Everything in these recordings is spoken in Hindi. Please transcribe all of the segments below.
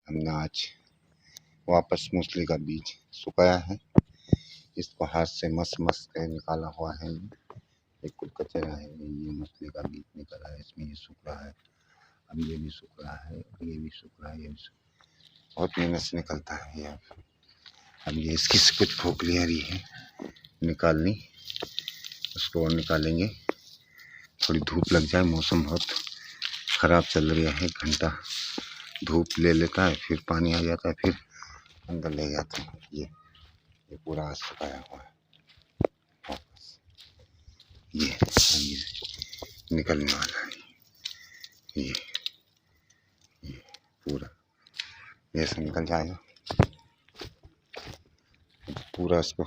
हमने आज वापस मूसली का बीज सुखाया है। इसको हाथ से मस मस कर निकाला हुआ है। ये कुछ कचरा है, ये मूसली का बीज निकला है, इसमें ये सूख रहा है। अब ये भी सूख रहा है, ये भी सूख रहा है, ये भी बहुत मेहनत से निकलता है ये। अब ये इसकी कुछ खोखलियाँ रही है निकालनी, उसको और निकालेंगे। थोड़ी धूप लग जाए, मौसम बहुत ख़राब चल रहा है। घंटा धूप ले लेता है, फिर पानी आ जाता है, फिर अंदर ले जाते हैं। ये पूरा आज सुखाया हुआ है वापस। ये निकलने वाला है। ये पूरा ऐसे निकल जाएगा। पूरा इसको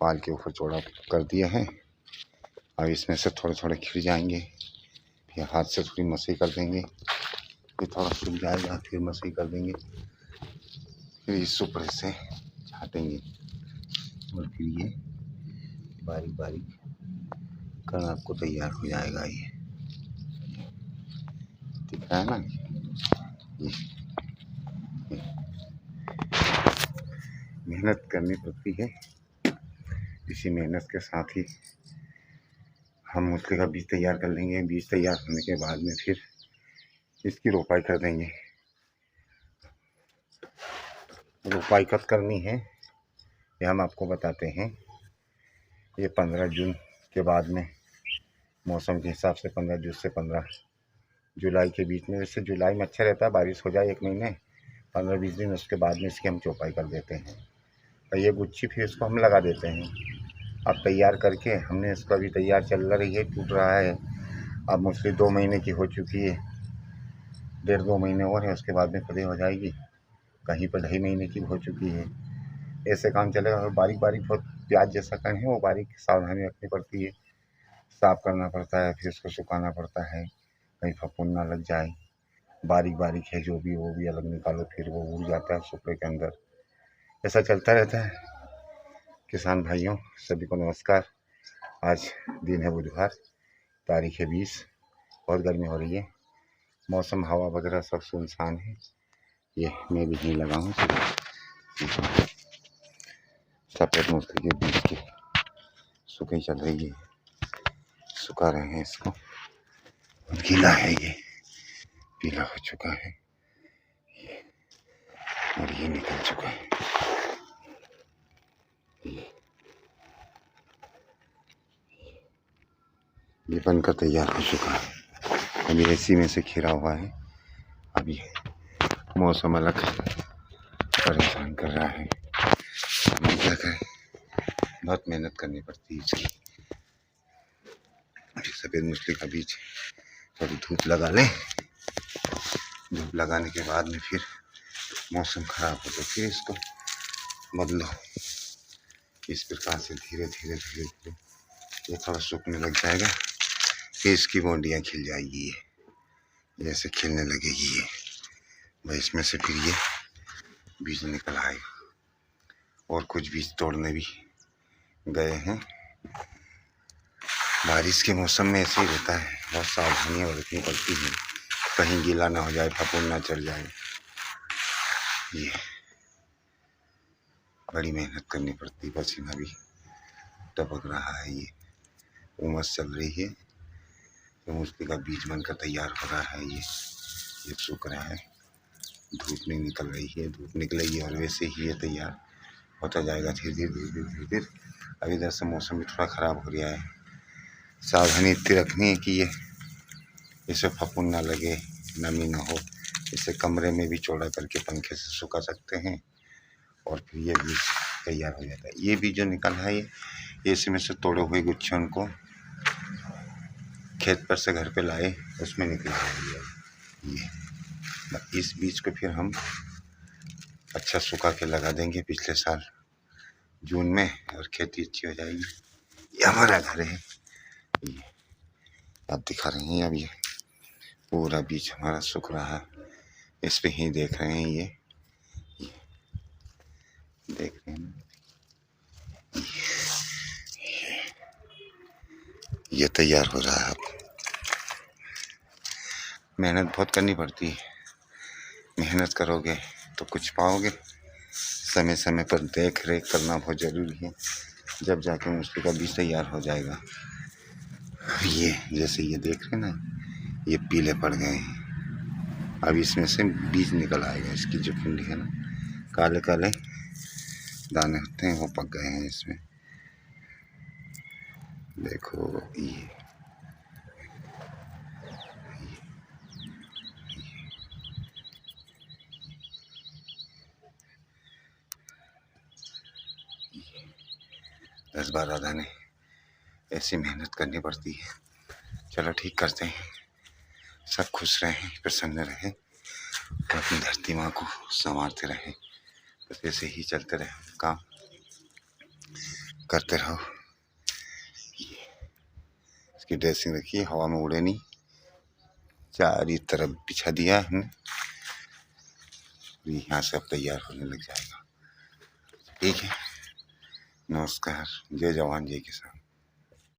पाल के ऊपर चौड़ा कर दिया है। अब इसमें से थोड़े थोड़े खिल जाएंगे, फिर हाथ से थोड़ी मसई कर देंगे, फिर थोड़ा सूख जाएगा, फिर मसई कर देंगे, फिर इस ऊपर से छाटेंगे और फिर ये बारीक बारीक करना आपको तैयार हो जाएगा। ये दिख रहा है ना। ये मेहनत करनी पड़ती है। इसी मेहनत के साथ ही हम मूसली का बीज तैयार कर लेंगे। बीज तैयार होने के बाद में फिर इसकी रोपाई कर देंगे। रोपाई कब करनी है ये हम आपको बताते हैं। ये 15 जून के बाद में, मौसम के हिसाब से 15 जून से 15 जुलाई के बीच में। वैसे जुलाई में अच्छा रहता है, बारिश हो जाए 1 महीने 15-20 दिन, उसके बाद में इसकी हम चौपाई कर देते हैं। और ये गुच्छी फिर इसको हम लगा देते हैं। अब तैयार करके हमने इसको, अभी तैयार चल रही है, टूट रहा है। अब मूसली 2 महीने की हो चुकी है, 1.5-2 महीने और है, उसके बाद में खड़ी हो जाएगी। कहीं पर 2.5 महीने की हो चुकी है। ऐसे काम चलेगा। और बारीक बारीक बहुत प्याज जैसा कण है, वो बारीक सावधानी रखनी पड़ती है। साफ करना पड़ता है, फिर उसको सुखाना पड़ता है, कहीं फफूंद ना लग जाए। बारीक बारीक है जो भी, वो भी अलग निकालो, फिर वो उड़ जाता है सुपड़े के अंदर। ऐसा चलता रहता है। किसान भाइयों सभी को नमस्कार। आज दिन है बुधवार, तारीख है 20। बहुत गर्मी हो रही है, मौसम हवा वगैरह सब सुनसान है। ये मैं भी नहीं लगा हूँ। सफ़ेद मूसली के बीज की सुखाई चल रही है, सुखा रहे हैं इसको। गीला है, ये पीला हो चुका है और ये निकल चुका है। ये बनकर तैयार हो चुका है। अभी इसी में से खिरा हुआ है। अभी मौसम अलग परेशान कर रहा है, हम क्या करें, बहुत मेहनत करनी पड़ती है इसकी। सफ़ेद मूसली का बीज थोड़ी धूप लगा लें। धूप लगाने के बाद में फिर मौसम ख़राब हो तो फिर इसको बदलो। इस प्रकार से धीरे धीरे धीरे धीरे ये थोड़ा सूखने लग जाएगा, फिर इसकी बॉन्डियाँ खिल जाएगी। ये जैसे खिलने लगेगी ये, वह इसमें से फिर ये बीज निकल आएगा। और कुछ बीज तोड़ने भी गए हैं। बारिश के मौसम में ऐसे ही रहता है, बहुत सावधानियाँ बरतनी पड़ती हैं, कहीं गीला ना हो जाए, फफूंद ना चढ़ जाए। ये बड़ी मेहनत करनी पड़ती, पसीना भी टपक रहा है। ये उमस चल रही है, तो मूसली का बीज बनकर तैयार हो रहा है। ये सूख रहा है, धूप नहीं निकल रही है। धूप निकलेगी और वैसे ही ये तैयार होता जाएगा धीरे धीरे धीरे धीरे धीरे धीरे। अभी इधर से मौसम भी थोड़ा ख़राब हो गया है। सावधानी इतनी रखनी है कि ये इसे फफूंद ना लगे, नमी ना हो। इसे कमरे में भी चौड़ा करके पंखे से सुखा सकते हैं और फिर ये बीज तैयार हो जाता है। ये बीज जो निकला है ये इसमें से तोड़े हुए गुच्छे उनको खेत पर से घर पे लाए, उसमें निकला है ये। इस बीज को फिर हम अच्छा सुखा के लगा देंगे पिछले साल जून में, और खेती अच्छी हो जाएगी। ये हमारा घर है, ये आप दिखा रहे हैं। अब ये पूरा बीज हमारा सूख रहा है, इस पे ही देख रहे हैं। ये देख रहे हैं, ये तैयार हो रहा है। अब मेहनत बहुत करनी पड़ती है, मेहनत करोगे तो कुछ पाओगे। समय समय पर देख रेख करना बहुत ज़रूरी है, जब जाके मूँगफली का बीज तैयार हो जाएगा। ये जैसे ये देख रहे ना, ये पीले पड़ गए हैं, अब इसमें से बीज निकल आएगा। इसकी जो पिंडी है ना, काले काले दाने होते हैं वो पक गए हैं इसमें। देखो ये 10-12 दाने, ऐसी मेहनत करनी पड़ती है। चलो ठीक करते हैं, सब खुश रहें, प्रसन्न रहें, अपनी धरती माँ को संवारते रहें। बस ऐसे ही चलते रहे, काम करते रहो। इसकी ड्रेसिंग रखिए, हवा में उड़े नहीं, चारी तरफ बिछा दिया है हमने। यहाँ से अब तैयार होने लग जाएगा। ठीक है, नमस्कार, जय जवान जय किसान।